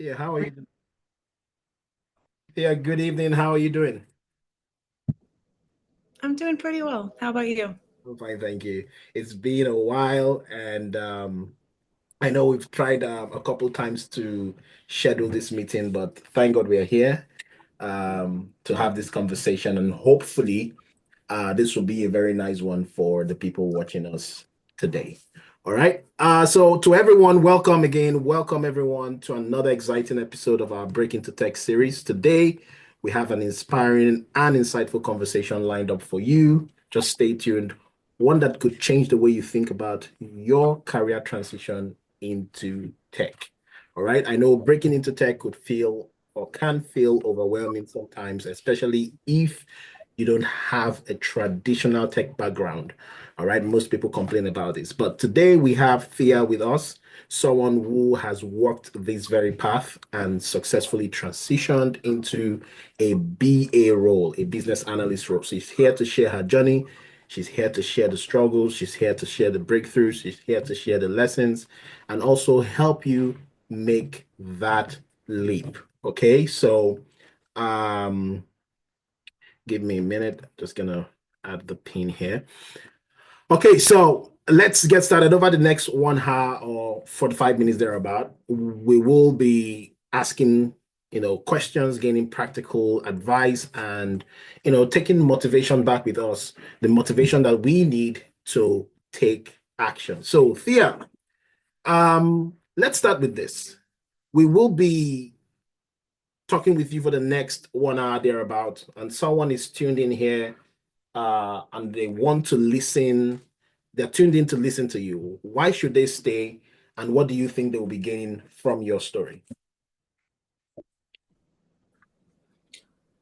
Yeah, how are you? Yeah, good evening. How are you doing? I'm doing pretty well. How about you? I'm fine, thank you. It's been a while, and I know we've tried a couple times to schedule this meeting, but thank God we're here to have this conversation, and hopefully, this will be a very nice one for the people watching us today. All right. So to everyone, welcome again. Welcome everyone to another exciting episode of our Break into Tech series. Today, we have an inspiring and insightful conversation lined up for you. Just stay tuned. One that could change the way you think about your career transition into tech. All right. I know breaking into tech could feel or can feel overwhelming sometimes, especially if you don't have a traditional tech background. All right, most people complain about this. But today we have Thea with us, someone who has walked this very path and successfully transitioned into a BA role, a business analyst role. So she's here to share her journey. She's here to share the struggles. She's here to share the breakthroughs. She's here to share the lessons and also help you make that leap. Okay, so um give me a minute. Just gonna add the pin here. Okay, so let's get started. Over the next 1 hour or 45 minutes thereabout, we will be asking, questions, gaining practical advice, and taking motivation back with us, the motivation that we need to take action. So, Thea, let's start with this. We will be talking with you for the next 1 hour thereabout, and someone is tuned in here and they want to listen, they're tuned in to listen to you. Why should they stay? And what do you think they will be gaining from your story?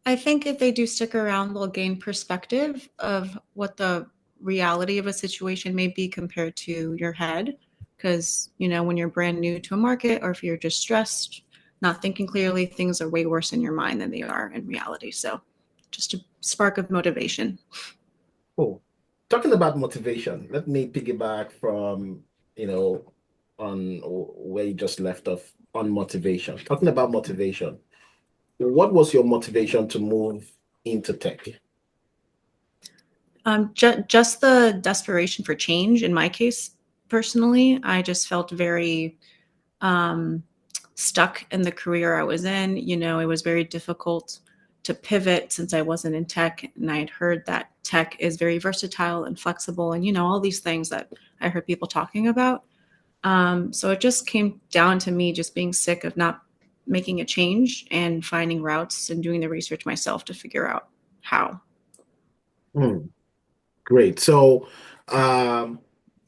I think if they do stick around, they'll gain perspective of what the reality of a situation may be compared to your head. Because, when you're brand new to a market or if you're just stressed, not thinking clearly, things are way worse in your mind than they are in reality. So, just a spark of motivation. Oh, talking about motivation, let me piggyback from, you know, on where you just left off on motivation. Talking about motivation, what was your motivation to move into tech? Just the desperation for change. In my case, personally, I just felt very um, stuck in the career I was in. It was very difficult to pivot since I wasn't in tech. And I had heard that tech is very versatile and flexible and, all these things that I heard people talking about. So it just came down to me just being sick of not making a change and finding routes and doing the research myself to figure out how. Hmm. Great. So,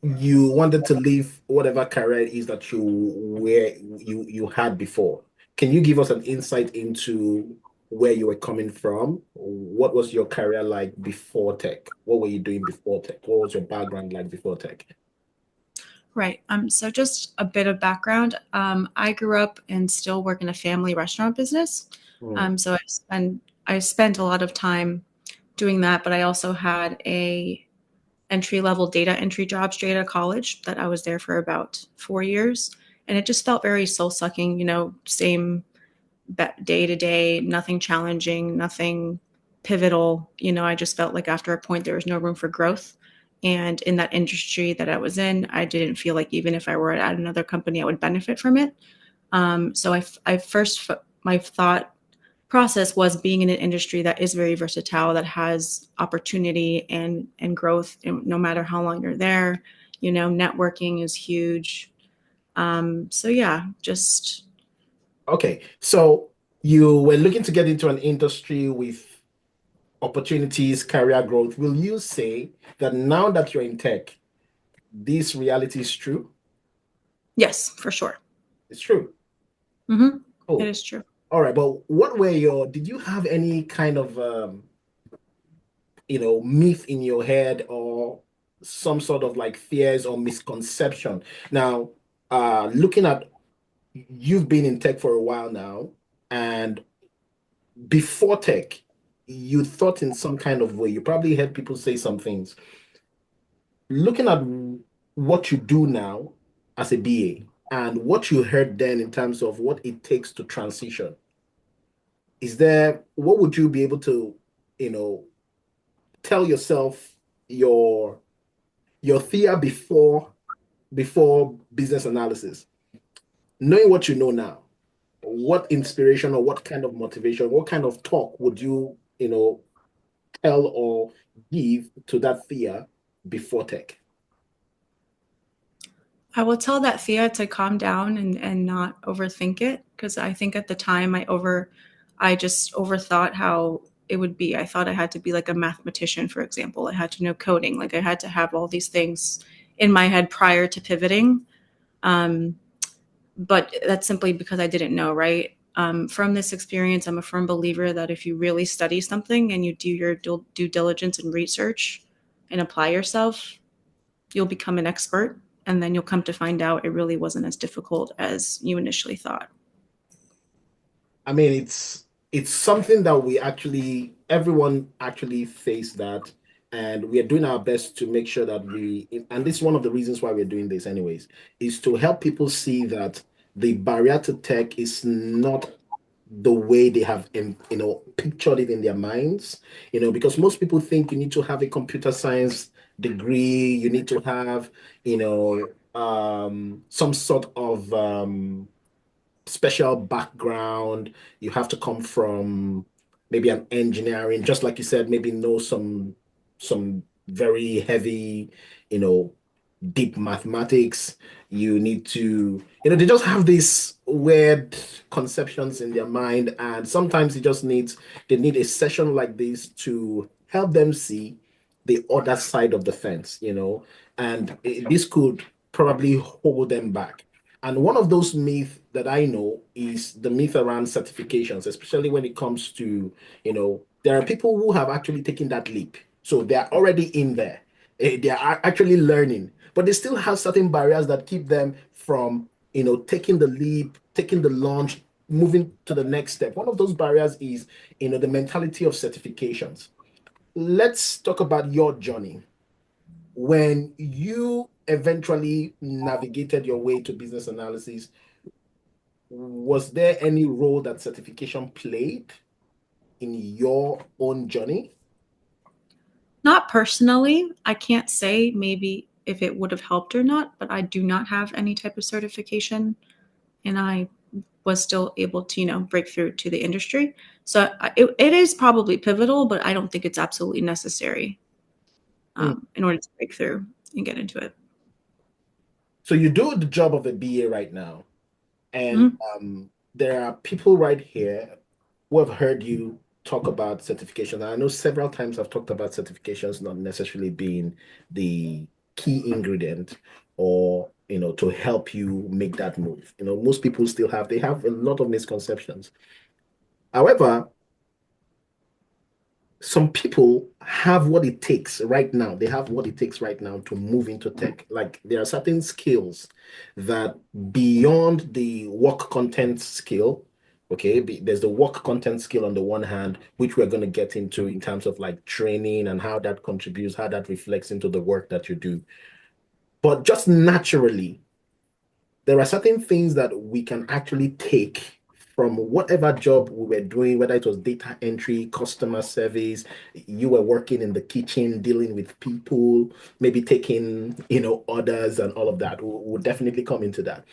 you wanted to leave whatever career it is that you had before. Can you give us an insight into where you were coming from? What was your career like before tech? What were you doing before tech? What was your background like before tech? Right. So just a bit of background. I grew up and still work in a family restaurant business. Hmm. So I spent a lot of time doing that, but I also had a entry level data entry job straight out of college that I was there for about 4 years, and it just felt very soul sucking. Same day to day, nothing challenging, nothing pivotal. I just felt like after a point there was no room for growth. And in that industry that I was in, I didn't feel like even if I were at another company, I would benefit from it. So I first, my thought process was being in an industry that is very versatile, that has opportunity and growth, and no matter how long you're there. Networking is huge. So yeah, just Okay. So you were looking to get into an industry with opportunities, career growth. Will you say that now that you're in tech, this reality is true? yes, for sure. It's true. It Cool. is true. All right, but did you have any kind of myth in your head or some sort of like fears or misconception? Now, looking at you've been in tech for a while now, and before tech, you thought in some kind of way. You probably heard people say some things. Looking at what you do now as a BA, and what you heard then in terms of what it takes to transition, is there, what would you be able to, you know, tell yourself your Thea before business analysis, knowing what you know now, what inspiration or what kind of motivation, what kind of talk would you, tell or give to that Thea before tech? I will tell that Thea to calm down and not overthink it, because I think at the time I just overthought how it would be. I thought I had to be like a mathematician, for example. I had to know coding, like I had to have all these things in my head prior to pivoting. Um, but that's simply because I didn't know, right? From this experience, I'm a firm believer that if you really study something and you do your due diligence and research and apply yourself, you'll become an expert, and then you'll come to find out it really wasn't as difficult as you initially thought. I mean, it's something that we actually everyone actually face that, and we are doing our best to make sure that and this is one of the reasons why we're doing this anyways, is to help people see that the barrier to tech is not the way they have pictured it in their minds, because most people think you need to have a computer science degree, you need to have, some sort of special background. You have to come from maybe an engineering, just like you said, maybe know some very heavy, you know, deep mathematics. You need to, they just have these weird conceptions in their mind. And sometimes they need a session like this to help them see the other side of the fence, and this could probably hold them back. And one of those myths that I know is the myth around certifications, especially when it comes to, there are people who have actually taken that leap. So they're already in there. They are actually learning, but they still have certain barriers that keep them from, taking the leap, taking the launch, moving to the next step. One of those barriers is, the mentality of certifications. Let's talk about your journey. When you eventually navigated your way to business analysis, was there any role that certification played in your own journey? Not personally. I can't say maybe if it would have helped or not, but I do not have any type of certification, and I was still able to, break through to the industry. So it is probably pivotal, but I don't think it's absolutely necessary Mm. in order to break through and get into it. So you do the job of a BA right now, and Mhm. there are people right here who have heard you talk about certification. I know several times I've talked about certifications not necessarily being the key ingredient or, to help you make that move. Most people they have a lot of misconceptions. However, some people have what it takes right now. They have what it takes right now to move into tech. Like there are certain skills that beyond the work content skill, okay, there's the work content skill on the one hand, which we're going to get into in terms of like training and how that contributes, how that reflects into the work that you do. But just naturally, there are certain things that we can actually take from whatever job we were doing, whether it was data entry, customer service, you were working in the kitchen, dealing with people, maybe taking, orders and all of that. We'll definitely come into that.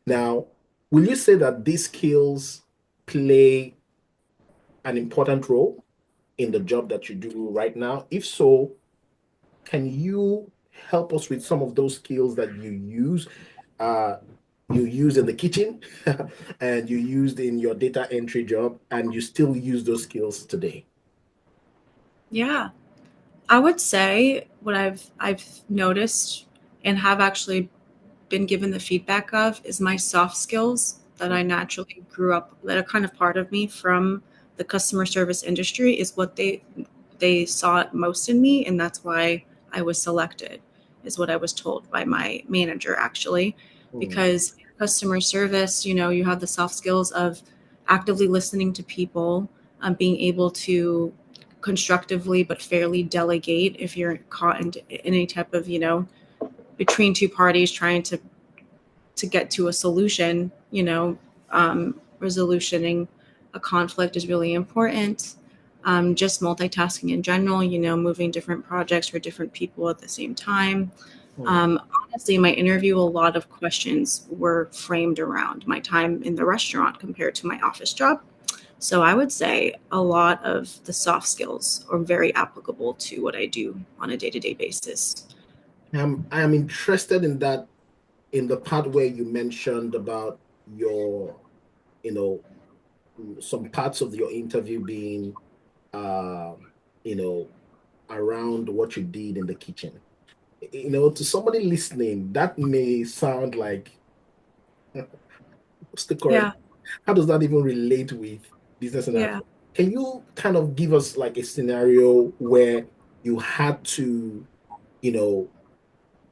Now, will you say that these skills play an important role in the job that you do right now? If so, can you help us with some of those skills that uh, you use in the kitchen and you used in your data entry job, and you still use those skills today? Yeah, I would say what I've noticed and have actually been given the feedback of is my soft skills that I naturally grew up, that are kind of part of me from the customer service industry, is what they saw most in me, and that's why I was selected, is what I was told by my manager actually. Hmm. Because customer service, you have the soft skills of actively listening to people, being able to constructively but fairly delegate if you're caught in any type of, between two parties trying to to get to a solution. Resolutioning a conflict is really important. Just multitasking in general, moving different projects for different people at the same time. Hmm. Honestly, my interview, a lot of questions were framed around my time in the restaurant compared to my office job. So I would say a lot of the soft skills are very applicable to what I do on a day to day basis. I am interested in that, in the part where you mentioned about your, you know, some parts of your interview being, uh, you know, around what you did in the kitchen. To somebody listening, that may sound like, what's the correct? Yeah, How does that even relate with business yeah. analysis? Can you kind of give us like a scenario where you had to, you know,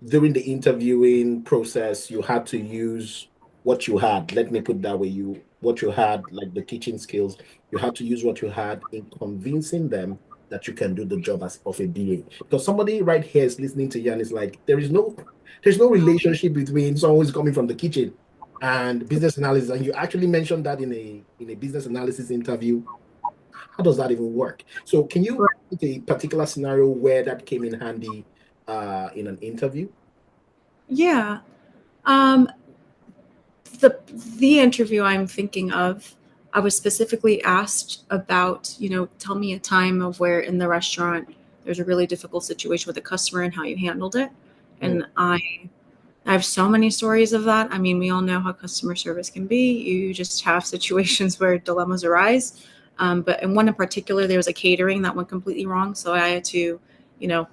during the interviewing process, you had to use what you had. Let me put it that way. What you had, like the kitchen skills, you had to use what you had in convincing them that you can do the job as of a BA. Because somebody right here is listening to you and is like, there's no relationship between someone who's coming from the kitchen and business analysis. And you actually mentioned that in a business analysis interview. How does that even work? So can you put a particular scenario where that came in handy in an interview? Yeah. Um, the the interview I'm thinking of, I was specifically asked about, tell me a time of where in the restaurant there's a really difficult situation with a customer and how you handled it. Hmm. And I have so many stories of that. I mean, we all know how customer service can be. You just have situations where dilemmas arise. But in one in particular, there was a catering that went completely wrong. So I had to, you know,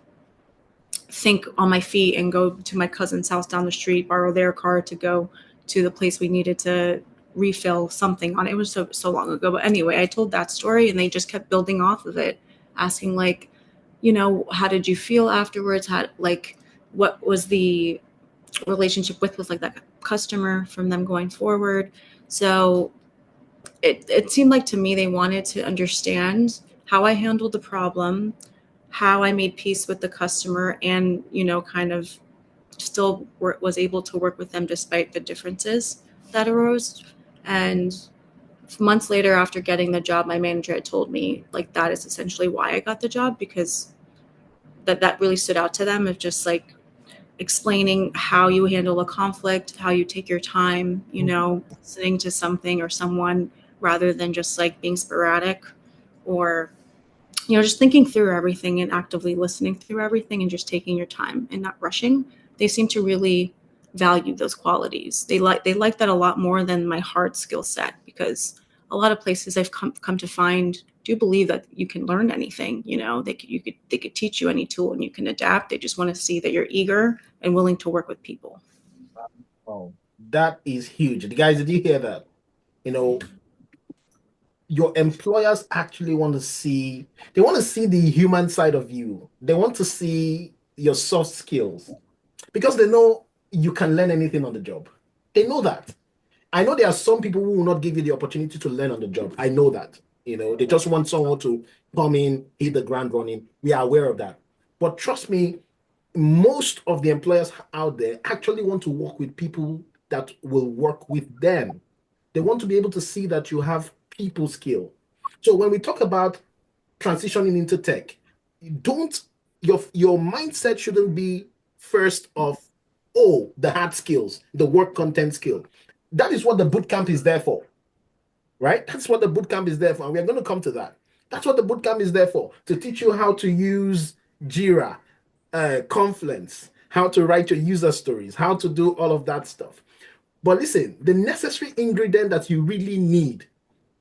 think on my feet and go to my cousin's house down the street, borrow their car to go to the place we needed to refill something on. It was so long ago, but anyway, I told that story and they just kept building off of it, asking like, how did you feel afterwards? How like what was the relationship with like that customer from them going forward? So it seemed like to me they wanted to understand how I handled the problem, how I made peace with the customer, and kind of still was able to work with them despite the differences that arose. And months later, after getting the job, my manager had told me like that is essentially why I got the job, because that really stood out to them of just like explaining how you handle a conflict, how you take your time, listening to something or someone rather than just like being sporadic, or just thinking through everything and actively listening through everything and just taking your time and not rushing. They seem to really value those qualities. They like that a lot more than my hard skill set, because a lot of places I've come to find do believe that you can learn anything. They could teach you any tool and you can adapt. They just want to see that you're eager and willing to work with people. Oh, that is huge. The guys, did you hear that? You know, your employers actually they want to see the human side of you. They want to see your soft skills because they know you can learn anything on the job. They know that. I know there are some people who will not give you the opportunity to learn on the job. I know that. They just want someone to come in, hit the ground running. We are aware of that. But trust me, most of the employers out there actually want to work with people that will work with them. They want to be able to see that you have people skill. So when we talk about transitioning into tech, don't your mindset shouldn't be first of, oh, the hard skills, the work content skill. That is what the boot camp is there for, right? That's what the boot camp is there for. And we're going to come to that. That's what the boot camp is there for, to teach you how to use Jira, Confluence, how to write your user stories, how to do all of that stuff. But listen, the necessary ingredient that you really need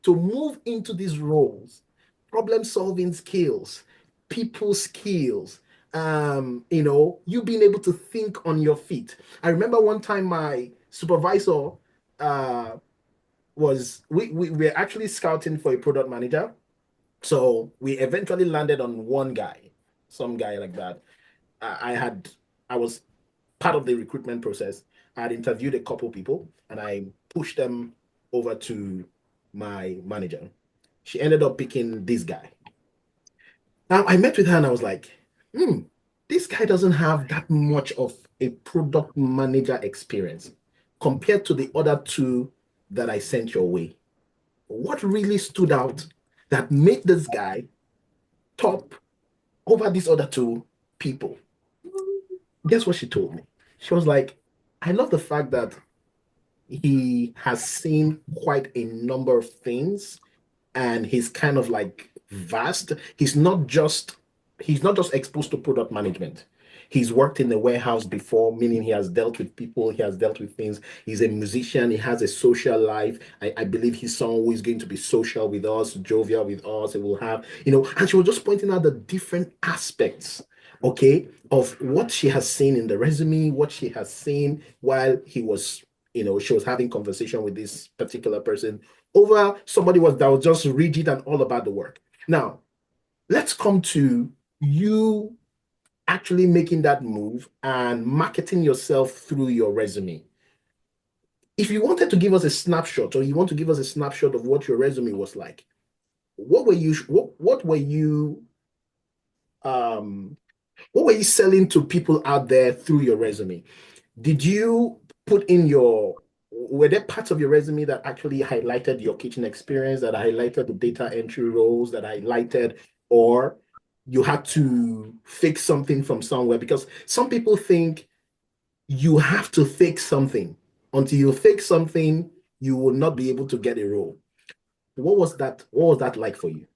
to move into these roles, problem solving skills, people skills, you being able to think on your feet. I remember one time my supervisor uh, we were actually scouting for a product manager. So we eventually landed on one guy, some guy like that. I was part of the recruitment process. I had interviewed a couple people and I pushed them over to my manager. She ended up picking this guy. Now I met with her and I was like, this guy doesn't have that much of a product manager experience. compared to the other two that I sent your way? What really stood out that made this guy top over these other two people? Guess what she told me? She was like, I love the fact that he has seen quite a number of things and he's kind of like vast. He's not just exposed to product management. He's worked in the warehouse before, meaning he has dealt with people, he has dealt with things. He's a musician, he has a social life. I believe he's someone who is going to be social with us, jovial with us. He will have, and she was just pointing out the different aspects, okay, of what she has seen in the resume, what she has seen while she was having conversation with this particular person over somebody that was just rigid and all about the work. Now, let's come to you actually making that move and marketing yourself through your resume. If you wanted to give us a snapshot, or you want to give us a snapshot of what your resume was like, um what were you selling to people out there through your resume? Did you put in were there parts of your resume that actually highlighted your kitchen experience, that highlighted the data entry roles, that highlighted, or you had to fix something from somewhere? Because some people think you have to fix something. Until you fix something, you will not be able to get a role. What was that? What was that like for you?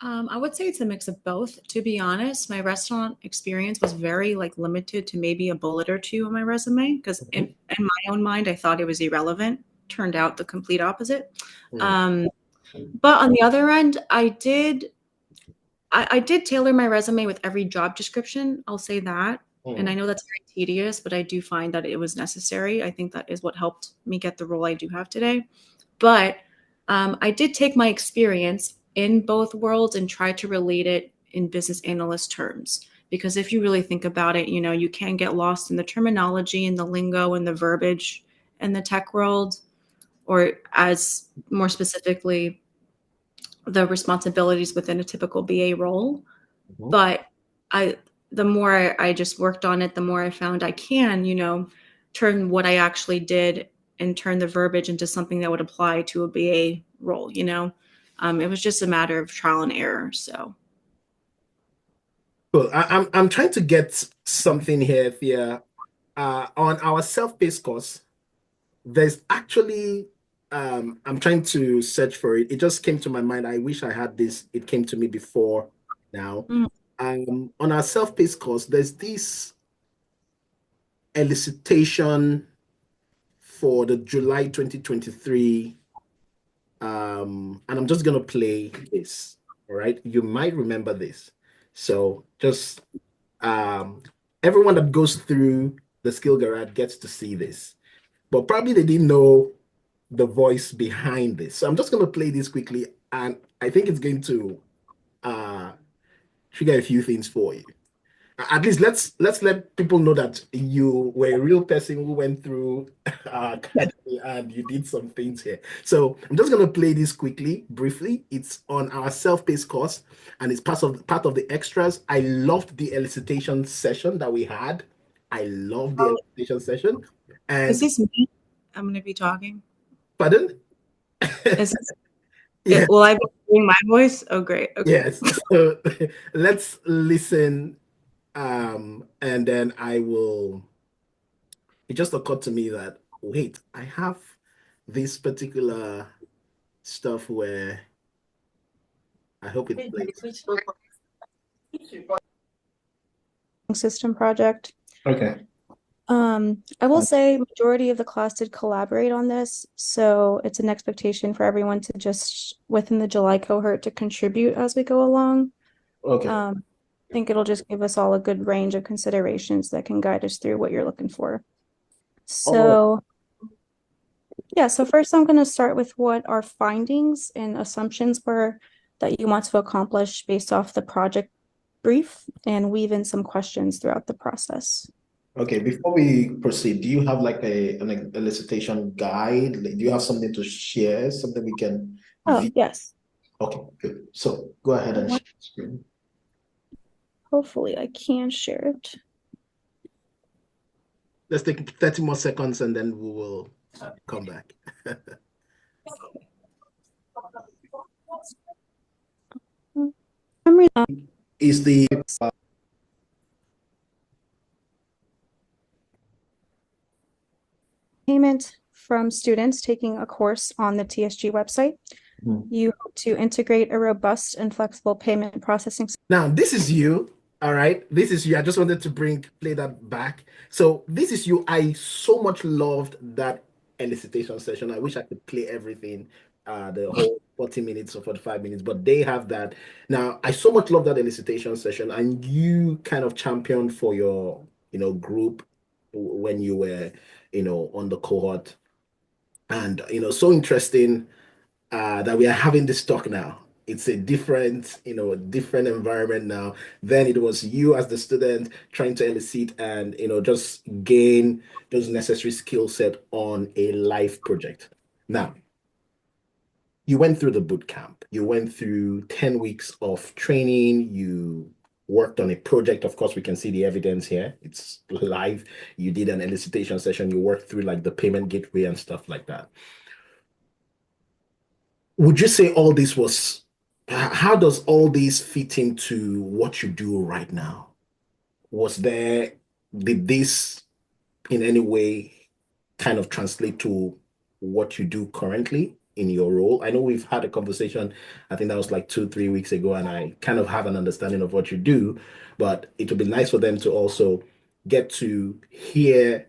I would say it's a mix of both. To be honest, my restaurant experience was very like limited to maybe a bullet or two on my resume because Mhm. in my own mind, I thought it was irrelevant. Turned out the complete opposite. Mm, Um, but on the other end, I did tailor my resume with every job description. I'll say that. And I mm. know that's very tedious, but I do find that it was necessary. I think that is what helped me get the role I do have today. But I did take my experience in both worlds and try to relate it in business analyst terms. Because if you really think about it, you can get lost in the terminology and the lingo and the verbiage in the tech world, or as more specifically, the responsibilities within a typical BA role. Mhm. But I, the more I just worked on it, the more I found I can, turn what I actually did and turn the verbiage into something that would apply to a BA role. It was just a matter of trial and error. So, Cool. I'm trying to get something here, Thea. On our self-paced course, there's actually I'm trying to search for it. It just came to my mind. I wish I had this. It came to me before now. mm, On our self-paced course, there's this elicitation for the July 2023. And I'm just gonna play this. All right. You might remember this. So just um everyone that goes through the skill garage gets to see this. But probably they didn't know the voice behind this. So I'm just going to play this quickly, and I think it's going to uh, trigger a few things for you. At least let's let people know that you were a real person who went through our academy and you did some things here. So I'm just going to play this quickly, briefly. It's on our self-paced course, and it's part of the extras. I loved the elicitation session that we had. I loved the elicitation session. is And this me? I'm going to be talking. pardon? Is this Yeah. will I be doing my voice? Oh, great. Okay. Yes. So let's listen. And then it just occurred to me that, wait, I have this particular stuff where I hope it plays. System project. Okay. I will say majority of the class did collaborate on this, so it's an expectation for everyone to just within the July cohort to contribute as we go along. Okay. I think it'll just give us all a good range of considerations that can guide us through what you're looking for. Oh, So, yeah, so first I'm going to start with what our findings and assumptions were that you want to accomplish based off the project brief and weave in some questions throughout the process. okay. Before we proceed, do you have like an elicitation guide? Like, do you have something to share, something we can Oh, view? yes. Okay, good. So go ahead and share the screen. Hopefully I can share it. let's take 30 more seconds and then we will come back. Is the payment from students taking a course on the TSG website. You hope to integrate a robust and flexible payment processing. Now, this is you. All right. This is you. I just wanted to play that back. So this is you. I so much loved that elicitation session. I wish I could play everything, the whole 40 minutes or 45 minutes, but they have that. Now, I so much love that elicitation session, and you kind of championed for your, group when you were, on the cohort. And, so interesting that we are having this talk now. It's a different, different environment now. Then it was you as the student trying to elicit and, just gain those necessary skill set on a live project. Now, you went through the boot camp. You went through 10 weeks of training. You worked on a project. Of course, we can see the evidence here. It's live. You did an elicitation session. You worked through like the payment gateway and stuff like that. Would you say all this was, how does all this fit into what you do right now? Was there, did this in any way kind of translate to what you do currently in your role? I know we've had a conversation, I think that was like 2, 3 weeks ago, and I kind of have an understanding of what you do, but it would be nice for them to also get to hear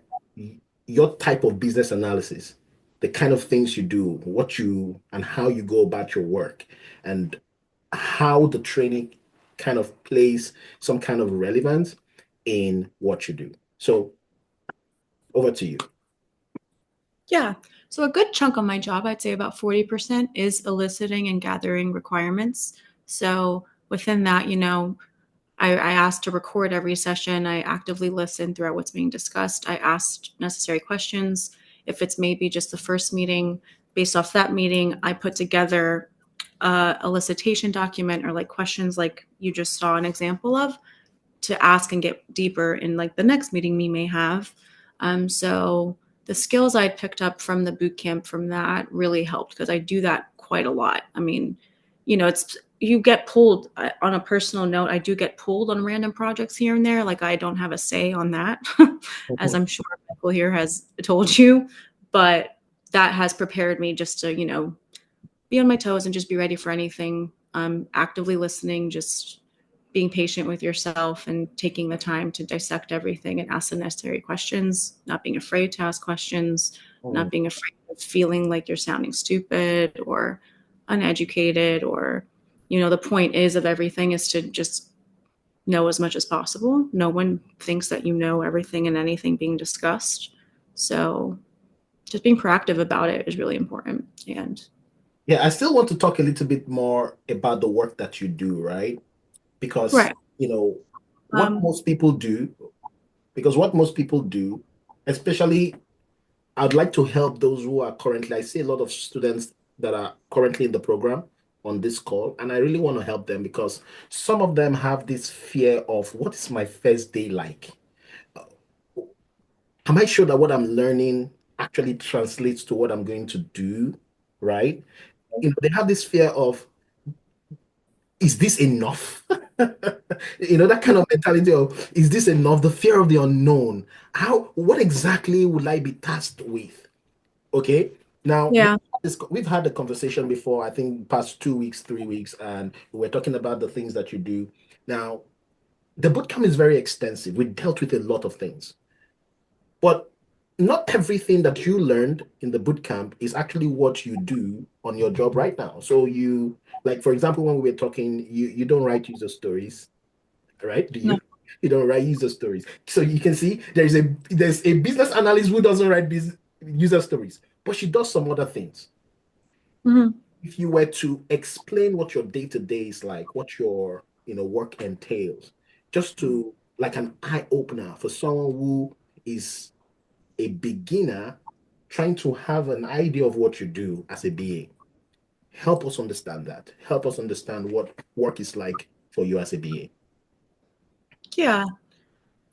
your type of business analysis, the kind of things you do, what you and how you go about your work, and how the training kind of plays some kind of relevance in what you do. So over to you. Yeah. So a good chunk of my job, I'd say about 40%, is eliciting and gathering requirements. So within that, I asked to record every session. I actively listen throughout what's being discussed. I asked necessary questions. If it's maybe just the first meeting, based off that meeting, I put together a elicitation document or like questions like you just saw an example of to ask and get deeper in like the next meeting we may have. So the skills I picked up from the boot camp from that really helped because I do that quite a lot. I mean, it's you get pulled on a personal note. I do get pulled on random projects here and there. Like I don't have a say on that, as I'm sure Michael here has told you. But that has prepared me just to, be on my toes and just be ready for anything. Actively listening, just being patient with yourself and taking the time to dissect everything and ask the necessary questions, not being afraid to ask questions, not being afraid of feeling like you're sounding stupid or uneducated or, the point is of everything is to just know as much as possible. No one thinks that you know everything and anything being discussed. So just being proactive about it is really important. And Yeah, I still want to talk a little bit more about the work that you do, right? Because, right. what most people do, because what most people do, especially I'd like to help those who are currently, I see a lot of students that are currently in the program on this call, and I really want to help them because some of them have this fear of what is my first day like? Am I sure that what I'm learning actually translates to what I'm going to do, right? They have this fear of, is this enough? That kind of mentality of, is this enough? The fear of the unknown. What exactly will I be tasked with? Okay. Now, Yeah. we've had the conversation before, I think past 2 weeks, 3 weeks, and we're talking about the things that you do. Now, the bootcamp is very extensive. We dealt with a lot of things, but not everything that you learned in the bootcamp is actually what you do on your job right now. So like, for example, when we were talking, you don't write user stories, right? Do No. you? You don't write user stories. So you can see there's a business analyst who doesn't write user stories, but she does some other things. Mhm. If you were to explain what your day-to-day is like, what your work entails, just to like an eye opener for someone who is a beginner trying to have an idea of what you do as a BA. Help us understand that. Help us understand what work is like for you as a BA. Yeah.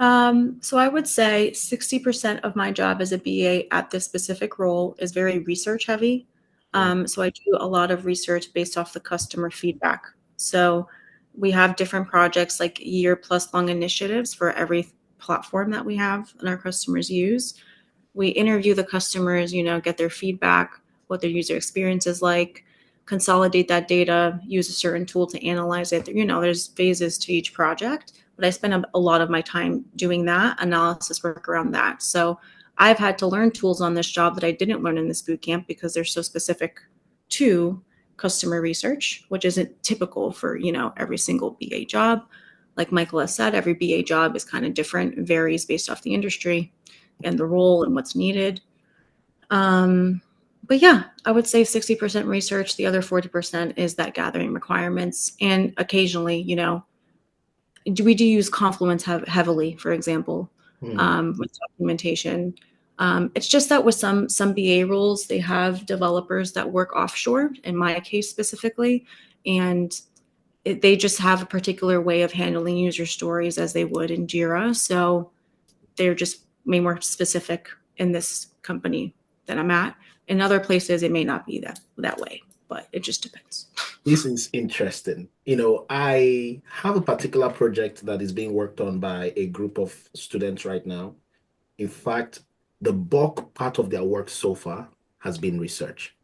So I would say 60% of my job as a BA at this specific role is very research heavy. So I do a lot of research based off the customer feedback. So we have different projects, like year plus long initiatives for every platform that we have and our customers use. We interview the customers, get their feedback, what their user experience is like, consolidate that data, use a certain tool to analyze it. There's phases to each project, but I spend a lot of my time doing that analysis work around that. So I've had to learn tools on this job that I didn't learn in this boot camp because they're so specific to customer research, which isn't typical for, every single BA job. Like Michael has said, every BA job is kind of different, varies based off the industry and the role and what's needed. But yeah, I would say 60% research. The other 40% is that gathering requirements. And occasionally, we do use Confluence heavily, for example, with documentation. It's just that with some BA roles, they have developers that work offshore, in my case specifically, and they just have a particular way of handling user stories as they would in Jira. So they're just way more specific in this company that I'm at. In other places, it may not be that way, but it just depends. This is interesting. I have a particular project that is being worked on by a group of students right now. In fact, the bulk part of their work so far has been research.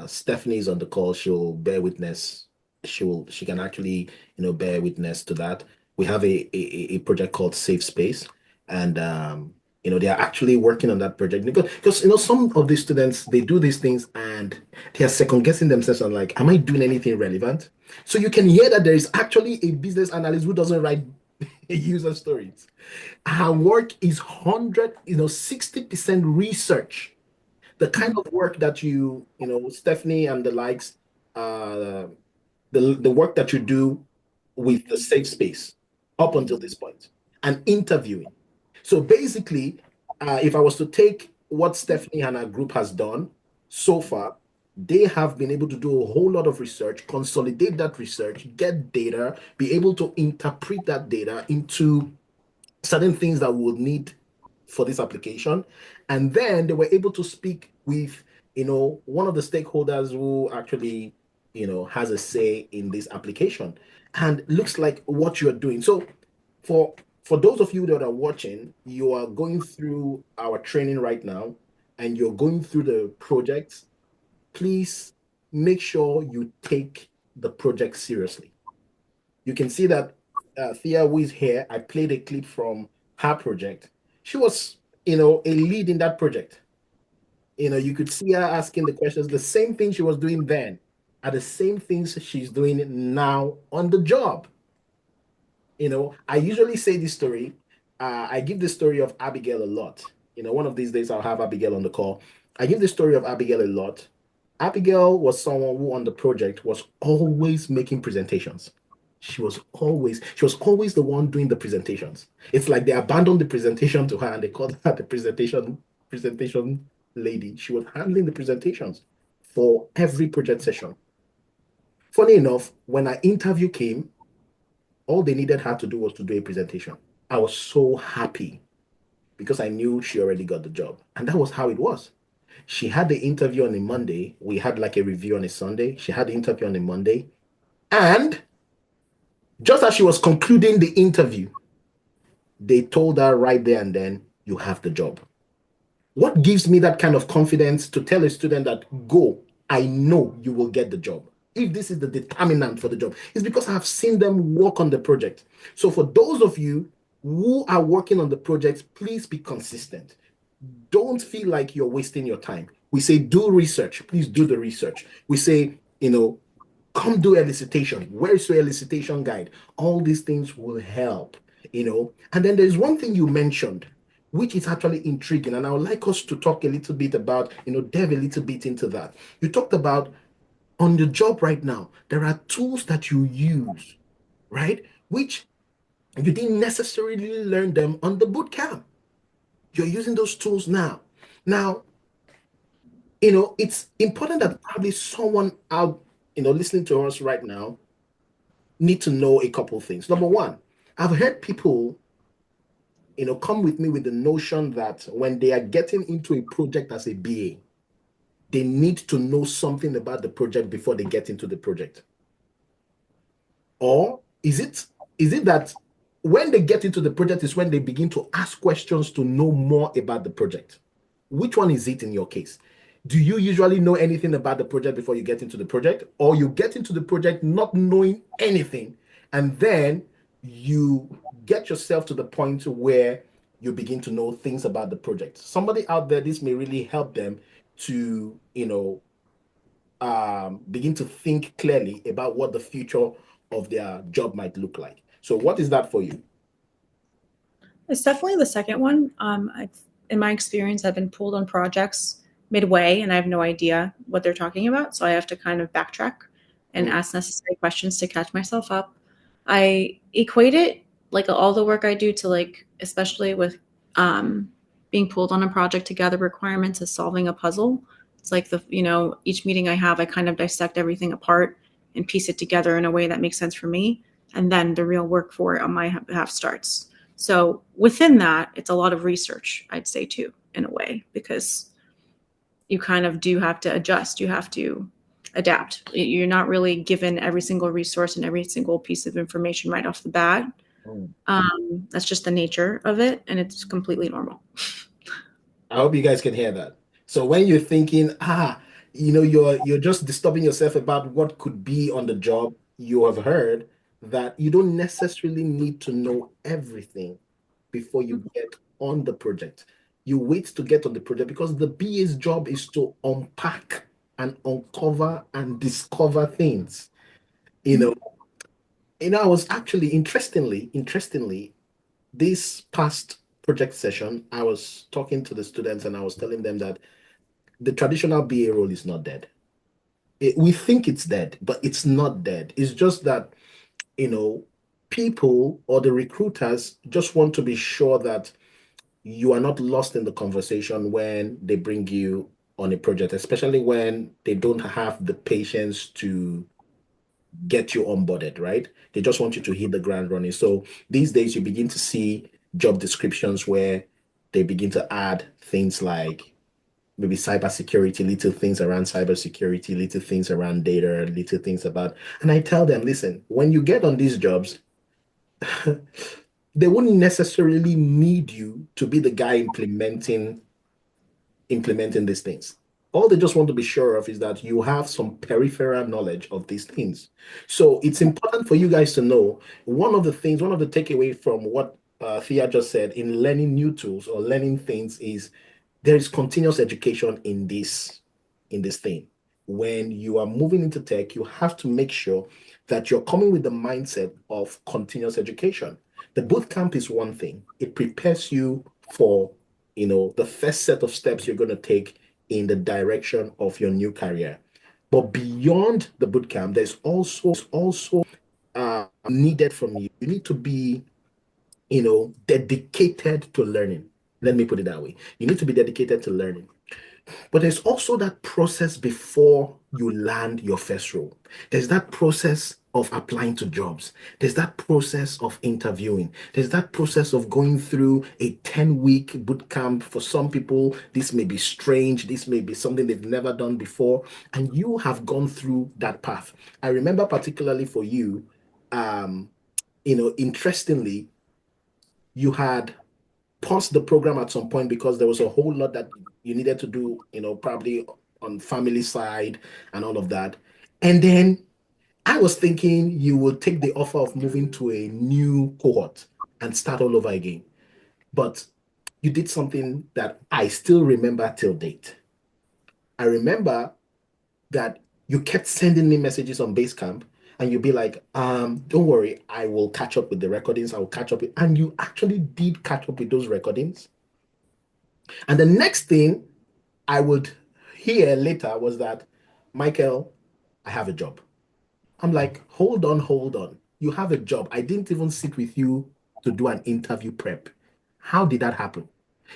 Stephanie is on the call. She'll bear witness. She can actually, bear witness to that. We have a project called Safe Space, and they are actually working on that project because some of these students, they do these things and they are second guessing themselves and like, am I doing anything relevant? So you can hear that there is actually a business analyst who doesn't write user stories. Her work is 60% research. The kind of work that Stephanie and the likes, uh, the work that you do with the safe space up until this point, and interviewing. So basically, if I was to take what Stephanie and her group has done so far, they have been able to do a whole lot of research, consolidate that research, get data, be able to interpret that data into certain things that we would need for this application. And then they were able to speak with, one of the stakeholders who actually, has a say in this application. And looks like what you're doing. So for those of you that are watching, you are going through our training right now and you're going through the projects. Please make sure you take the project seriously. You can see that Thea, who is here, I played a clip from her project. She was, a lead in that project. You could see her asking the questions, the same thing she was doing then, are the same things she's doing now on the job. I usually say this story. I give the story of Abigail a lot. One of these days I'll have Abigail on the call. I give the story of Abigail a lot. Abigail was someone who on the project was always making presentations. She was always the one doing the presentations. It's like they abandoned the presentation to her and they called her the presentation lady. She was handling the presentations for every project session. Funny enough, when our interview came, all they needed her to do was to do a presentation. I was so happy because I knew she already got the job. And that was how it was. She had the interview on a Monday. We had like a review on a Sunday. She had the interview on a Monday. And just as she was concluding the interview, they told her right there and then, you have the job. What gives me that kind of confidence to tell a student that go, I know you will get the job. If this is the determinant for the job, it's because I have seen them work on the project. So for those of you who are working on the project, please be consistent. Don't feel like you're wasting your time. We say do research. Please do the research. We say, come do elicitation. Where's your elicitation guide? All these things will help. And then there's one thing you mentioned, which is actually intriguing. And I would like us to talk a little bit about, delve a little bit into that. You talked about on the job right now, there are tools that you use, right? Which you didn't necessarily learn them on the boot camp. You're using those tools now. Now, it's important that probably someone out, listening to us right now need to know a couple things. Number one, I've heard people come with me with the notion that when they are getting into a project as a BA, they need to know something about the project before they get into the project? Or is it that when they get into the project is when they begin to ask questions to know more about the project? Which one is it in your case? Do you usually know anything about the project before you get into the project, or you get into the project not knowing anything, and then you get yourself to the point where you begin to know things about the project? Somebody out there, this may really help them to, begin to think clearly about what the future of their job might look like. So, what is that for you? It's definitely the second one. In my experience, I've been pulled on projects midway and I have no idea what they're talking about. So I have to kind of backtrack and ask necessary questions to catch myself up. I equate it, like all the work I do, to like, especially with being pulled on a project to gather requirements, as solving a puzzle. It's like each meeting I have, I kind of dissect everything apart and piece it together in a way that makes sense for me. And then the real work for it on my behalf starts. So within that, it's a lot of research, I'd say, too, in a way, because you kind of do have to adjust. You have to adapt. You're not really given every single resource and every single piece of information right off the bat. That's just the nature of it, and it's completely normal. I hope you guys can hear that. So when you're thinking, you're just disturbing yourself about what could be on the job, you have heard that you don't necessarily need to know everything before you get on the project. You wait to get on the project because the BA's job is to unpack and uncover and discover things. I was actually interestingly, this past project session, I was talking to the students and I was telling them that the traditional BA role is not dead. We think it's dead, but it's not dead. It's just that, people or the recruiters just want to be sure that you are not lost in the conversation when they bring you on a project, especially when they don't have the patience to get you onboarded, right? They just want you to hit the ground running. So these days, you begin to see job descriptions where they begin to add things like maybe cybersecurity, little things around cybersecurity, little things around data, little things about. And I tell them, listen, when you get on these jobs, they wouldn't necessarily need you to be the guy implementing these things. All they just want to be sure of is that you have some peripheral knowledge of these things. So it's important for you guys to know one of the takeaway from what Thea just said in learning new tools or learning things is there is continuous education in this thing. When you are moving into tech, you have to make sure that you're coming with the mindset of continuous education. The boot camp is one thing. It prepares you for, the first set of steps you're going to take in the direction of your new career. But beyond the boot camp, there's also needed from you. You need to be, dedicated to learning. Let me put it that way. You need to be dedicated to learning. But there's also that process before you land your first role. There's that process of applying to jobs. There's that process of interviewing. There's that process of going through a 10-week boot camp. For some people, this may be strange. This may be something they've never done before. And you have gone through that path. I remember particularly for you, interestingly, you had paused the program at some point because there was a whole lot that you needed to do, probably on family side and all of that. And then I was thinking you would take the offer of moving to a new cohort and start all over again. But you did something that I still remember till date. I remember that you kept sending me messages on Basecamp and you'd be like, don't worry, I will catch up with the recordings. I will catch up with, and you actually did catch up with those recordings. And the next thing I would hear later was that, Michael, I have a job. I'm like, hold on, hold on. You have a job. I didn't even sit with you to do an interview prep. How did that happen?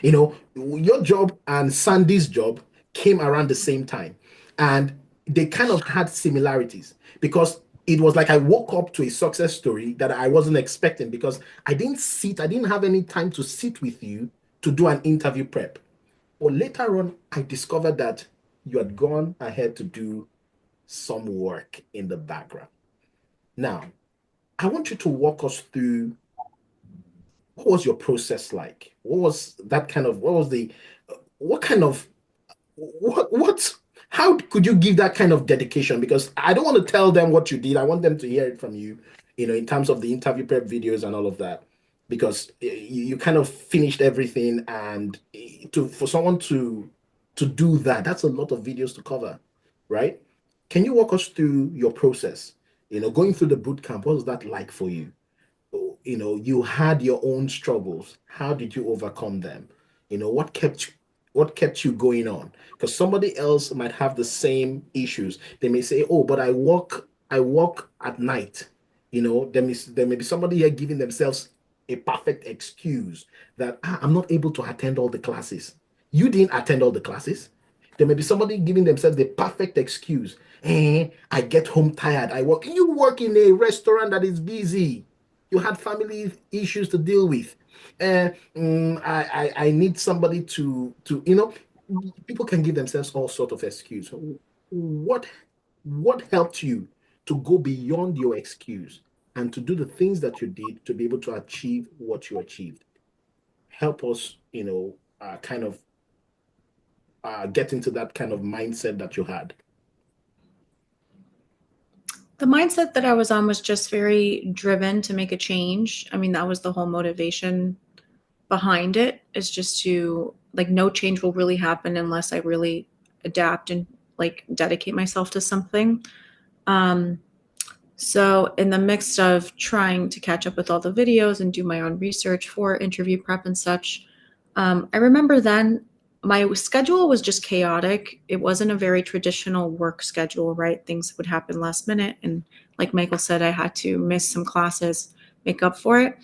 Your job and Sandy's job came around the same time, and they kind of had similarities because it was like I woke up to a success story that I wasn't expecting because I didn't have any time to sit with you to do an interview prep. But later on, I discovered that you had gone ahead to do some work in the background. Now, I want you to walk us through what was your process like? What was that kind of, what was the, what kind of, what, how could you give that kind of dedication? Because I don't want to tell them what you did. I want them to hear it from you, in terms of the interview prep videos and all of that. Because you kind of finished everything, and for someone to do that, that's a lot of videos to cover, right? Can you walk us through your process? Going through the boot camp, what was that like for you? You had your own struggles. How did you overcome them? What kept you going on? Because somebody else might have the same issues. They may say, oh, but I work at night. There may be somebody here giving themselves a perfect excuse that I'm not able to attend all the classes. You didn't attend all the classes. There may be somebody giving themselves the perfect excuse. I get home tired. You work in a restaurant that is busy. You had family issues to deal with. I need somebody to. People can give themselves all sort of excuse. What helped you to go beyond your excuse and to do the things that you did to be able to achieve what you achieved? Help us, kind of get into that kind of mindset that you had. The mindset that I was on was just very driven to make a change. I mean, that was the whole motivation behind it, is just to, like, no change will really happen unless I really adapt and like dedicate myself to something. Um, so in the mix of trying to catch up with all the videos and do my own research for interview prep and such, I remember then my schedule was just chaotic. It wasn't a very traditional work schedule, right? Things would happen last minute. And like Michael said, I had to miss some classes, make up for it.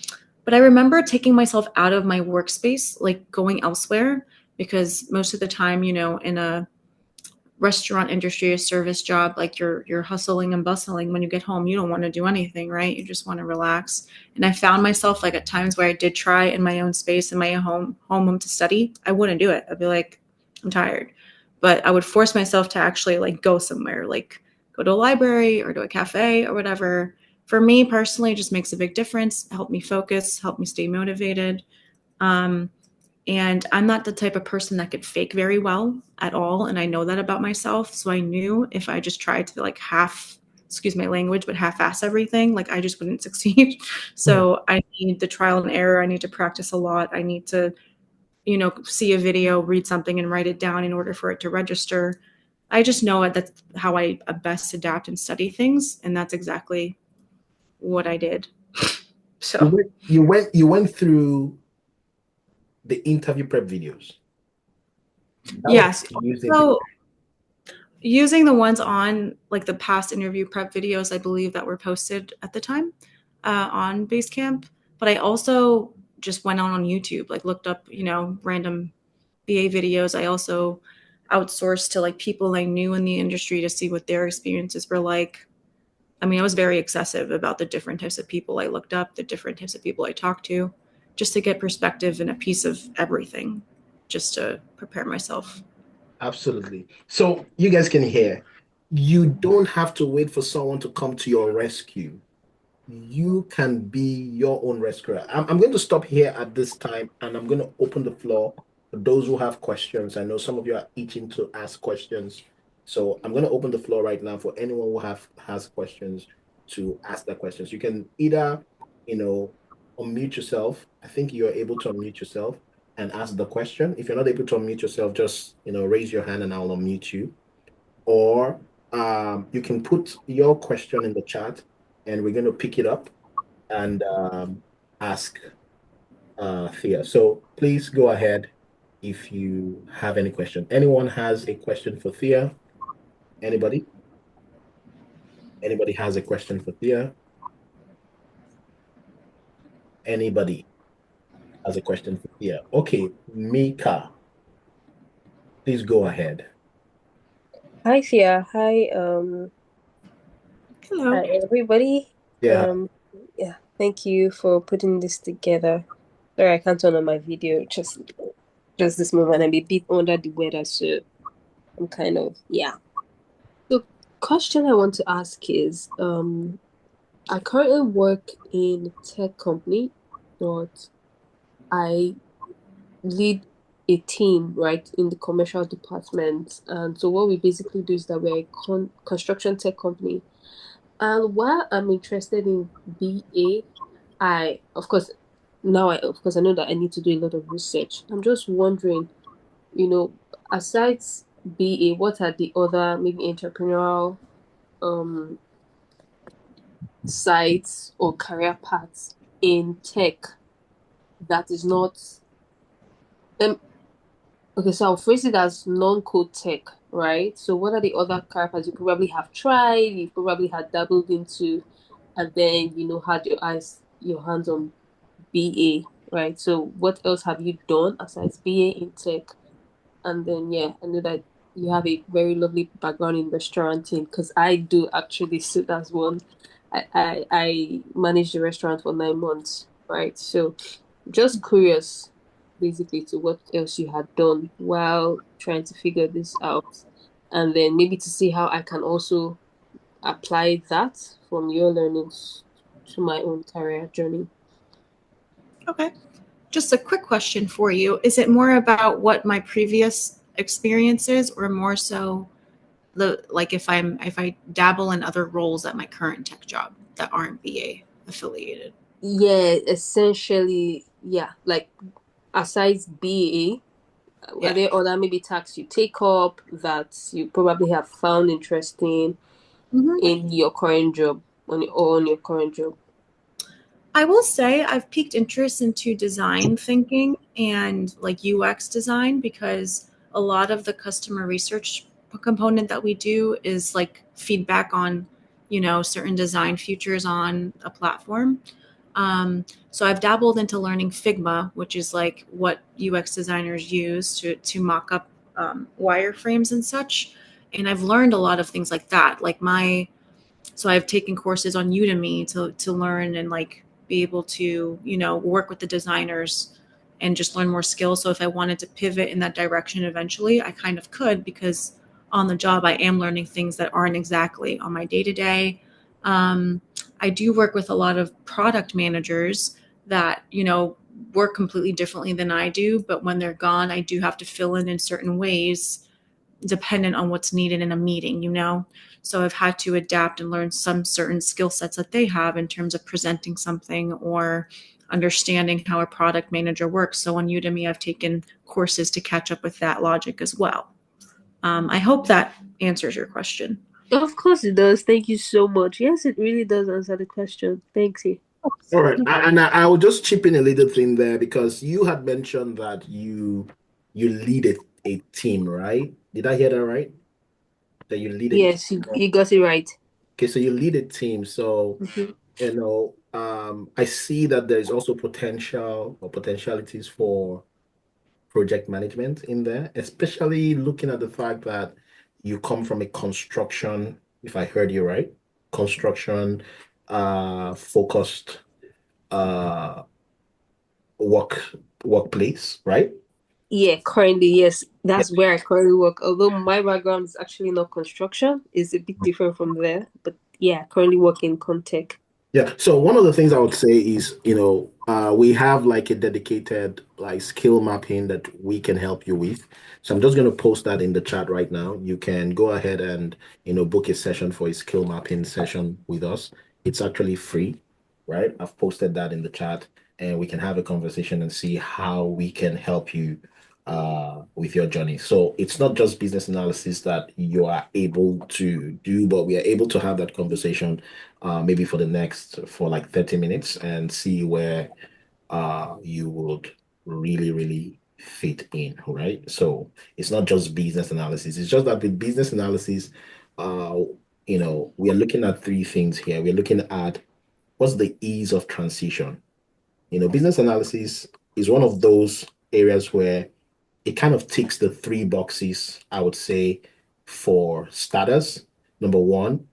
But I remember taking myself out of my workspace, like going elsewhere, because most of the time, in a restaurant industry, a service job, like you're hustling and bustling. When you get home, you don't want to do anything, right? You just want to relax. And I found myself, like, at times where I did try in my own space, in my home to study, I wouldn't do it. I'd be like, I'm tired. But I would force myself to actually, like, go somewhere, like go to a library or to a cafe or whatever. For me personally, it just makes a big difference. Help me focus, help me stay motivated. Um, and I'm not the type of person that could fake very well at all. And I know that about myself. So I knew if I just tried to, like, excuse my language, but half-ass everything, like, I just wouldn't succeed. So I need the trial and error. I need to practice a lot. I need to, see a video, read something, and write it down in order for it to register. I just know that's how I best adapt and study things. And that's exactly what I did. You So went, you went through the interview prep videos. That was yes. using the So using the ones on, like, the past interview prep videos, I believe, that were posted at the time on Basecamp. But I also just went on YouTube, like, looked up, random BA videos. I also outsourced to, like, people I knew in the industry to see what their experiences were like. I mean, I was very excessive about the different types of people I looked up, the different types of people I talked to, just to get perspective and a piece of everything, just to prepare myself. Absolutely. So you guys can hear, you don't have to wait for someone to come to your rescue. You can be your own rescuer. I'm going to stop here at this time, and I'm going to open the floor for those who have questions. I know some of you are itching to ask questions. So I'm going to open the floor right now for anyone who has questions to ask their questions. You can either, you know, unmute yourself. I think you're able to unmute yourself and ask the question. If you're not able to unmute yourself, just, raise your hand and I'll unmute you. Or you can put your question in the chat and we're going to pick it up and ask Thea. So please go ahead if you have any question. Anyone has a question for Thea? Anybody? Anybody has a question for Thea? Anybody has a question for Thea? Okay, Mika, please go ahead. Hi, Thea. Hi, Hello. Hi, everybody. Yeah. Yeah, thank you for putting this together. Sorry, I can't turn on my video just this moment. I'm a bit under the weather, so I'm kind of yeah. The question I want to ask is, I currently work in a tech company, but I lead a team, right, in the commercial department. And so what we basically do is that we're a construction tech company. And while I'm interested in BA, of course, I know that I need to do a lot of research. I'm just wondering, you know, aside BA, what are the other maybe entrepreneurial um sites or career paths in tech that is not um okay, so I'll phrase it as non-code tech, right? So what are the other career paths you probably have tried, you probably had dabbled into, and then had your hands on BA, right? So what else have you done aside BA in tech? And then yeah, I know that you have a very lovely background in restauranting because I do actually sit as one. I managed the restaurant for 9 months, right? So just curious basically to what else you had done while trying to figure this out. And then maybe to see how I can also apply that from your learnings to my own career journey. Okay. Just a quick question for you. Is it more about what my previous experience is, or more so the like if I dabble in other roles at my current tech job that aren't BA affiliated? Yeah, essentially, yeah. Like aside BA, are Yeah. there other maybe tasks you take up that you probably have found interesting Mhm. in your current job on your current job? I will say I've piqued interest into design thinking and like UX design because a lot of the customer research component that we do is like feedback on, certain design features on a platform. So I've dabbled into learning Figma, which is like what UX designers use to mock up wireframes and such. And I've learned a lot of things like that. So I've taken courses on Udemy to learn and like be able to, work with the designers and just learn more skills. So if I wanted to pivot in that direction eventually, I kind of could because on the job I am learning things that aren't exactly on my day to day. I do work with a lot of product managers that, work completely differently than I do, but when they're gone, I do have to fill in certain ways dependent on what's needed in a meeting. So I've had to adapt and learn some certain skill sets that they have in terms of presenting something or understanding how a product manager works. So on Udemy, I've taken courses to catch up with that logic as well. I hope that answers your question. Of course it does. Thank you so much. Yes, it really does answer the question. Thanks. All right. I will just chip in a little thing there because you had mentioned that you lead a team, right? Did I hear that right? That you lead a team. Yes, you got it right. Okay, so you lead a team. So, Mhm. I see that there's also potential or potentialities for project management in there, especially looking at the fact that you come from a construction, if I heard you right, construction focused uh work workplace, right? Yeah, currently, yes, that's where I currently work. Although my background is actually not construction, it's a bit different from there. But yeah, I currently work in Comtech. Yeah. So one of the things I would say is, we have like a dedicated like skill mapping that we can help you with. So I'm just going to post that in the chat right now. You can go ahead and, book a session for a skill mapping session with us. It's actually free, right? I've posted that in the chat and we can have a conversation and see how we can help you with your journey. So it's not just business analysis that you are able to do, but we are able to have that conversation maybe for like 30 minutes and see where you would really, really fit in, right? So it's not just business analysis. It's just that with business analysis, uh, we are looking at three things here. We're looking at what's the ease of transition. Business analysis is one of those areas where it kind of ticks the three boxes, I would say, for starters. Number one,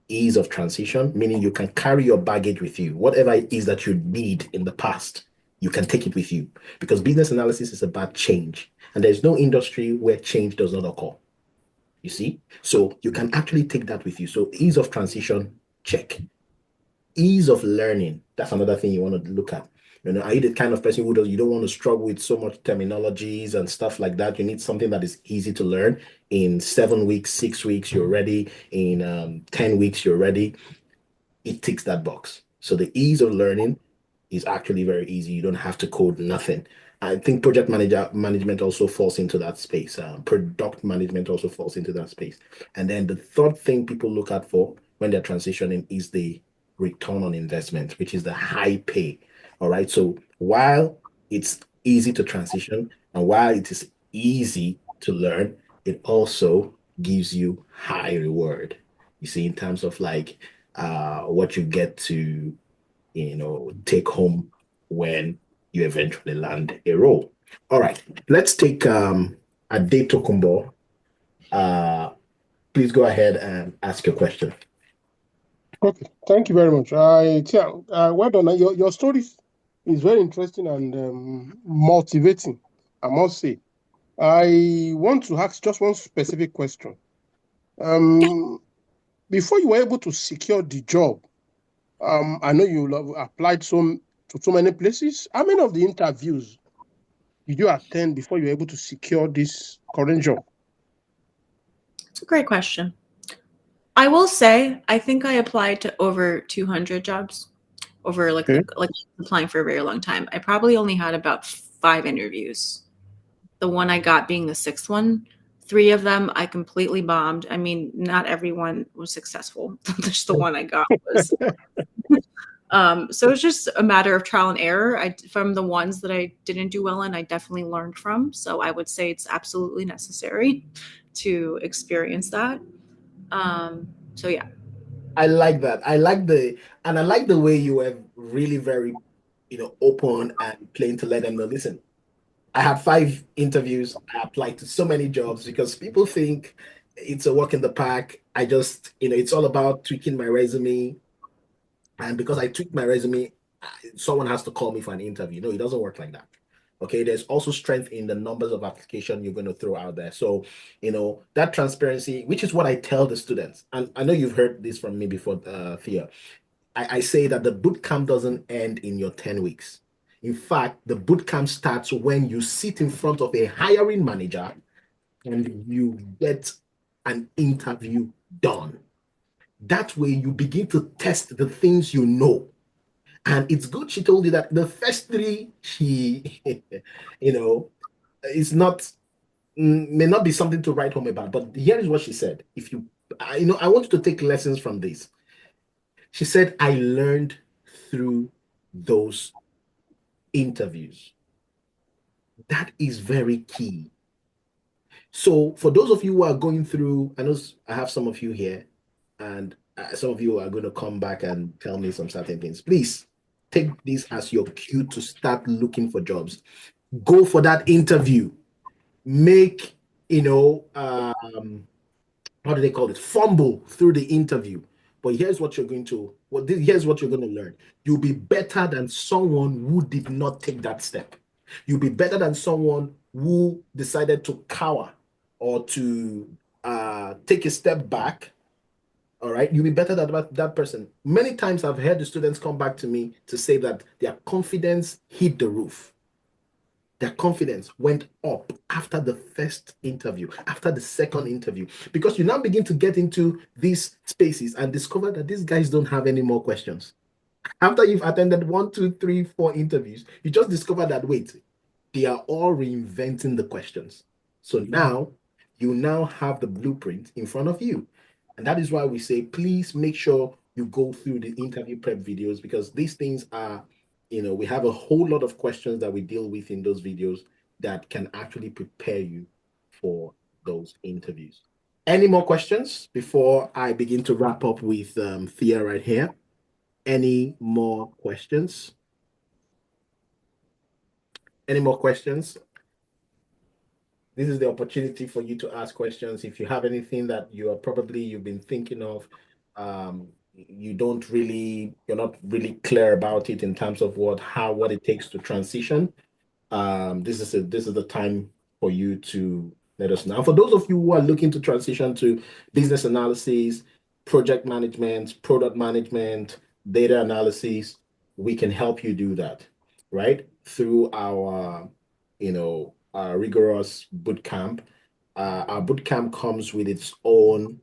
ease of transition, meaning you can carry your baggage with you. Whatever it is that you did in the past, you can take it with you, because business analysis is about change. And there's no industry where change does not occur. You see? So you can actually take that with you. So ease of transition, check. Ease of learning, that's another thing you want to look at. Are you the kind of person you don't want to struggle with so much terminologies and stuff like that? You need something that is easy to learn. In 7 weeks, 6 weeks, you're ready. In 10 weeks, you're ready. It ticks that box. So the ease of learning is actually very easy. You don't have to code nothing. I think project management also falls into that space. Product management also falls into that space. And then the third thing people look at for when they're transitioning is the return on investment, which is the high pay. All right. So while it's easy to transition and while it is easy to learn, it also gives you high reward. You see, in terms of like what you get to, take home when you eventually land a role. All right, let's take Ade Tokumbo. Please go ahead and ask your question. Okay, thank you very much. Tia, well done. Your story is very interesting and motivating, I must say. I want to ask just one specific question. Before you were able to secure the job, I know you applied to so many places. How many of the interviews did you attend before you were able to secure this current job? It's a great question. I will say, I think I applied to over 200 jobs over like applying for a very long time. I probably only had about 5 interviews. The one I got being the 6th one. 3 of them I completely bombed. I mean, not everyone was successful. Just the one I got was. So it's just a matter of trial and error. From the ones that I didn't do well in, I definitely learned from. So I would say it's absolutely necessary to experience that. So yeah. I like that. I like the way you were really very, open and plain to let them know. Listen, I had 5 interviews. I applied to so many jobs because people think it's a walk in the park. I just, it's all about tweaking my resume. And because I tweaked my resume, someone has to call me for an interview. No, it doesn't work like that. Okay, there's also strength in the numbers of application you're going to throw out there. So, that transparency, which is what I tell the students, and I know you've heard this from me before, Thea. I say that the boot camp doesn't end in your 10 weeks. In fact, the boot camp starts when you sit in front of a hiring manager and you get an interview done. That way, you begin to test the things you know. And it's good she told you that the first 3, she, it's not, may not be something to write home about. But here is what she said. I want you to take lessons from this. She said, I learned through those interviews. That is very key. So for those of you who are going through, I know I have some of you here, and some of you are going to come back and tell me some certain things. Please take this as your cue to start looking for jobs. Go for that interview. Make, how do they call it? Fumble through the interview. But here's what you're going to, here's what you're going to learn. You'll be better than someone who did not take that step. You'll be better than someone who decided to cower or to take a step back. All right, you'll be better than that person. Many times I've heard the students come back to me to say that their confidence hit the roof. Their confidence went up after the first interview, after the second interview, because you now begin to get into these spaces and discover that these guys don't have any more questions. After you've attended 1, 2, 3, 4 interviews, you just discover that, wait, they are all reinventing the questions. So now you now have the blueprint in front of you. And that is why we say, please make sure you go through the interview prep videos, because these things are, we have a whole lot of questions that we deal with in those videos that can actually prepare you for those interviews. Any more questions before I begin to wrap up with Thea right here? Any more questions? Any more questions? This is the opportunity for you to ask questions. If you have anything that you've been thinking of, you're not really clear about it in terms of what it takes to transition, this is the time for you to let us know. For those of you who are looking to transition to business analysis, project management, product management, data analysis, we can help you do that, right? Through our rigorous boot camp. Our boot camp comes with its own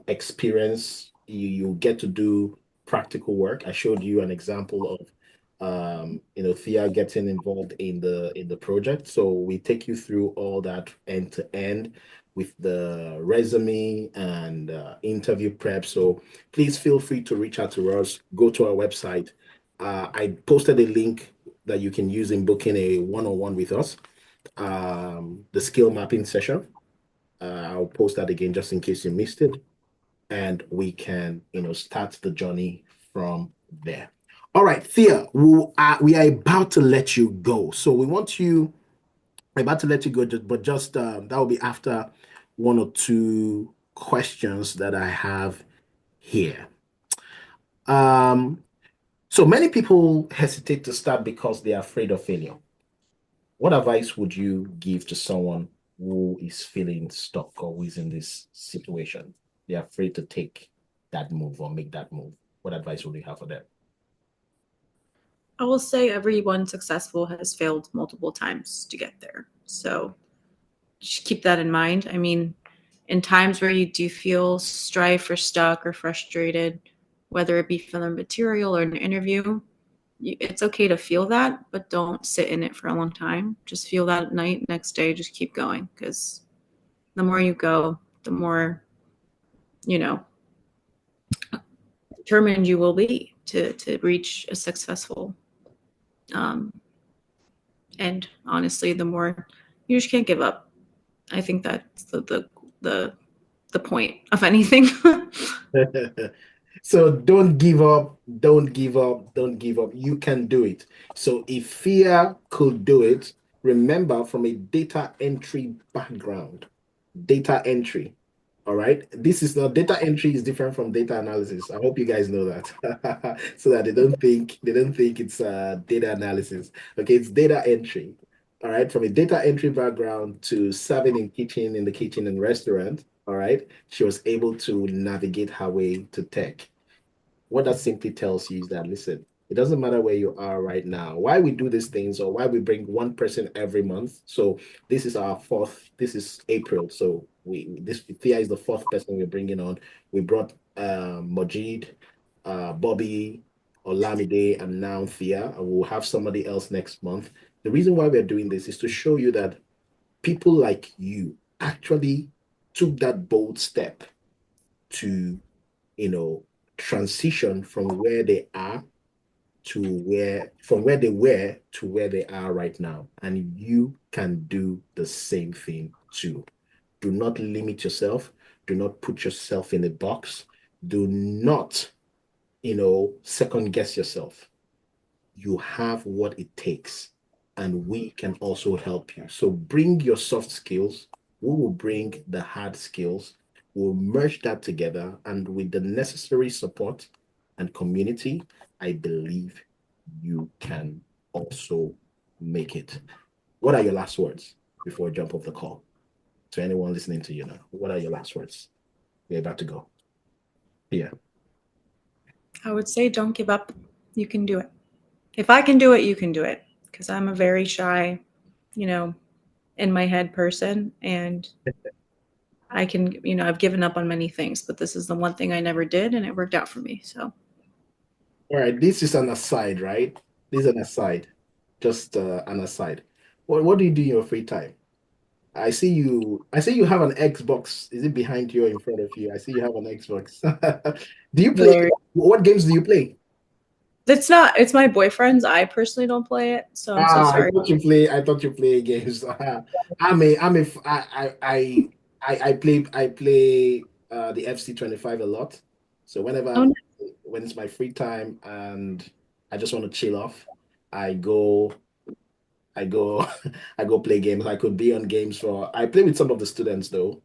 experience. You get to do practical work. I showed you an example of Thea getting involved in the project. So we take you through all that end to end with the resume and interview prep. So please feel free to reach out to us. Go to our website. I posted a link that you can use in booking a one-on-one with us, the skill mapping session. I'll post that again just in case you missed it, and we can, start the journey from there. All right, Thea, we are about to let you go. So we're about to let you go, but just that will be after one or two questions that I have here. So many people hesitate to start because they are afraid of failure. What advice would you give to someone who is feeling stuck or who is in this situation? They're afraid to take that move or make that move. What advice would you have for them? I will say everyone successful has failed multiple times to get there. So just keep that in mind. I mean, in times where you do feel strife or stuck or frustrated, whether it be from the material or an interview, it's okay to feel that, but don't sit in it for a long time. Just feel that at night, next day, just keep going, because the more you go, the more, determined you will be to reach a successful end. Honestly, the more you just can't give up. I think that's the point of anything. So don't give up, don't give up, don't give up. You can do it. So if fear could do it, remember from a data entry background, data entry. All right. This is not data entry is different from data analysis. I hope you guys know that. So that they don't think it's data analysis. Okay, it's data entry. All right. From a data entry background to serving in the kitchen and restaurant. All right. She was able to navigate her way to tech. What that simply tells you is that, listen, it doesn't matter where you are right now, why we do these things or why we bring one person every month. So this is our fourth, this is April. So this Thea is the fourth person we're bringing on. We brought Majid, Bobby, Olamide, and now Thea, and we'll have somebody else next month. The reason why we're doing this is to show you that people like you actually took that bold step to, you know, transition from where they are from where they were to where they are right now. And you can do the same thing too. Do not limit yourself. Do not put yourself in a box. Do not, second guess yourself. You have what it takes, and we can also help you. So bring your soft skills. We will bring the hard skills. We'll merge that together, and with the necessary support and community, I believe you can also make it. What are your last words before we jump off the call? To anyone listening to you now, what are your last words? We're about to go. Yeah. I would say don't give up. You can do it. If I can do it, you can do it. Because I'm a very shy, in my head person. And I can, I've given up on many things, but this is the one thing I never did, and it worked out for me. So, All right. This is an aside, right? This is an aside. Just an aside. What do you do in your free time? I see you have an Xbox. Is it behind you or in front of you? I see you have an Xbox. Do you play? hilarious. What games do you play? It's my boyfriend's. I personally don't play it. So I'm so I sorry. thought you play. I thought you play games. I play the FC 25 a lot. So Oh, no. when it's my free time and I just want to chill off, I go I go I go play games. I could be on games for I play with some of the students though.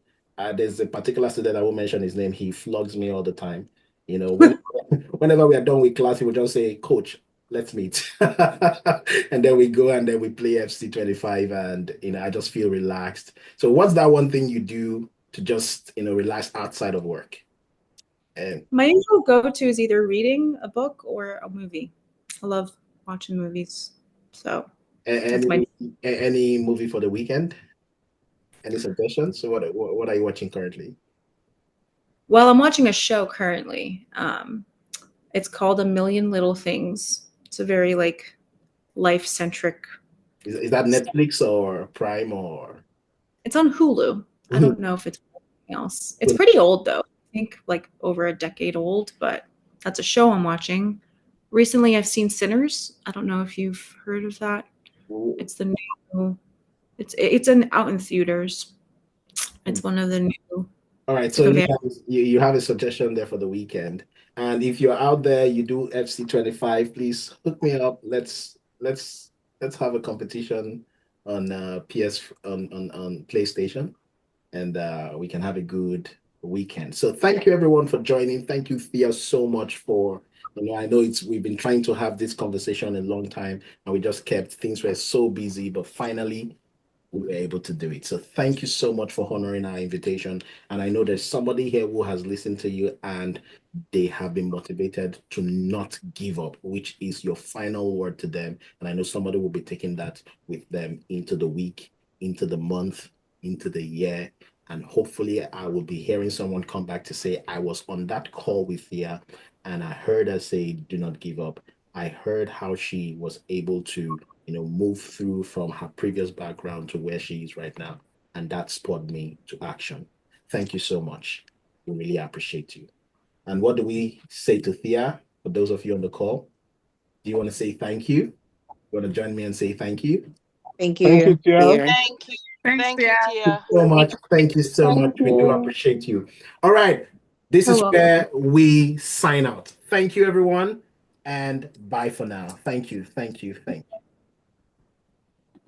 there's a particular student, I won't mention his name. He flogs me all the time. Whenever we are done with class, he will just say, "Coach, let's meet." And then we go and then we play FC25, and I just feel relaxed. So what's that one thing you do to just relax outside of work? And my usual go-to is either reading a book or a movie. I love watching movies. So that's any movie for the weekend? Any suggestions? So what are you watching currently? Well, I'm watching a show currently. It's called A Million Little Things. It's a very life-centric. Is that Netflix or Prime or? It's on Hulu. I don't know if it's anything else. It's pretty old though. I think over a decade old, but that's a show I'm watching. Recently, I've seen Sinners. I don't know if you've heard of that. It's the new. It's out in theaters. It's one of the new. All right, so you have a suggestion there for the weekend, and if you're out there, you do FC25, please hook me up. Let's have a competition on PS on PlayStation, and we can have a good weekend. So thank you everyone for joining. Thank you, Thea, so much for I know we've been trying to have this conversation a long time, and we just kept things were so busy, but finally we were able to do it. So thank you so much for honoring our invitation. And I know there's somebody here who has listened to you and they have been motivated to not give up, which is your final word to them. And I know somebody will be taking that with them into the week, into the month, into the year. And hopefully I will be hearing someone come back to say, I was on that call with Thea and I heard her say, do not give up. I heard how she was able to move through from her previous background to where she is right now. And that spurred me to action. Thank you so much. We really appreciate you. And what do we say to Thea, for those of you on the call? Do you want to say thank you? You want to join me and say thank you? Thank Thank you, you. Tia. Thank you. Thank you, Tia. So much. Thank you so much. We do appreciate you. All right. This is where we sign out. Thank you, everyone. And bye for now. Thank you. Thank you. Thank you.